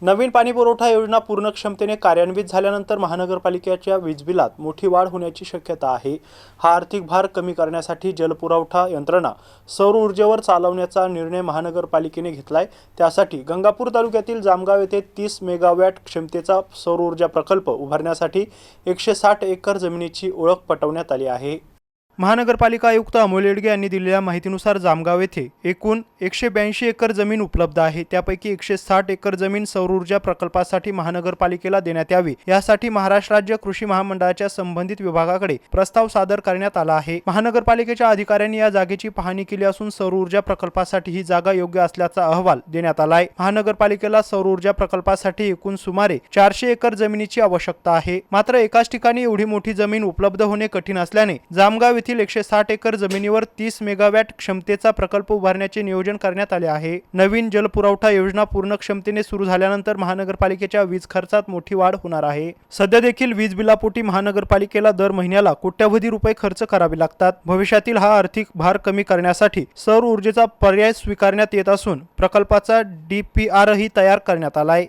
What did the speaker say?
नवीन पाणीपुरवठा योजना पूर्ण क्षमतेने कार्यान्वित झाल्यानंतर महानगरपालिकेच्या वीज बिलात मोठी वाढ होण्याची शक्यता आहे। हा आर्थिक भार कमी करण्यासाठी जलपुरवठा यंत्रणा सौर ऊर्जेवर चालवण्याचा निर्णय महानगरपालिकेने घेतलाय। त्यासाठी गंगापूर तालुक्यातील जामगाव येथे 30 मेगावॅट क्षमतेचा सौर ऊर्जा प्रकल्प उभारण्यासाठी 160 एकर जमिनीची ओळख पटवण्यात आली आहे। महानगरपालिका आयुक्त अमोल येडगे यांनी दिलेल्या माहितीनुसार जामगाव येथे एकूण 182 एकर जमीन उपलब्ध आहे। त्यापैकी 160 एकर जमीन सौर ऊर्जा प्रकल्पासाठी महानगरपालिकेला देण्यात यावी, यासाठी महाराष्ट्र राज्य कृषी महामंडळाच्या संबंधित विभागाकडे प्रस्ताव सादर करण्यात आला आहे। महानगरपालिकेच्या अधिकाऱ्यांनी या जागेची पाहणी केली असून सौर ऊर्जा प्रकल्पासाठी ही जागा योग्य असल्याचा अहवाल देण्यात आला आहे। महानगरपालिकेला सौर ऊर्जा प्रकल्पासाठी एकूण सुमारे 400 एकर जमिनीची आवश्यकता आहे। मात्र एकाच ठिकाणी एवढी मोठी जमीन उपलब्ध होणे कठीण असल्याने जामगाव 160 एकर जमिनीवर 30 मेगावॅट क्षमतेचा प्रकल्प उभारण्याचे नियोजन करण्यात आले आहे। नवीन जलपुरवठा योजना पूर्ण क्षमतेने सुरू झाल्यानंतर महानगरपालिकेच्या वीज खर्चात मोठी वाढ होणार आहे। सध्या देखील वीज बिलापोटी महानगरपालिकेला दर महिन्याला कोट्यवधी रुपये खर्च करावे लागतात। भविष्यातील हा आर्थिक भार कमी करण्यासाठी सौर ऊर्जेचा पर्याय स्वीकारण्यात येत असून प्रकल्पाचा DPR ही तयार करण्यात आला आहे।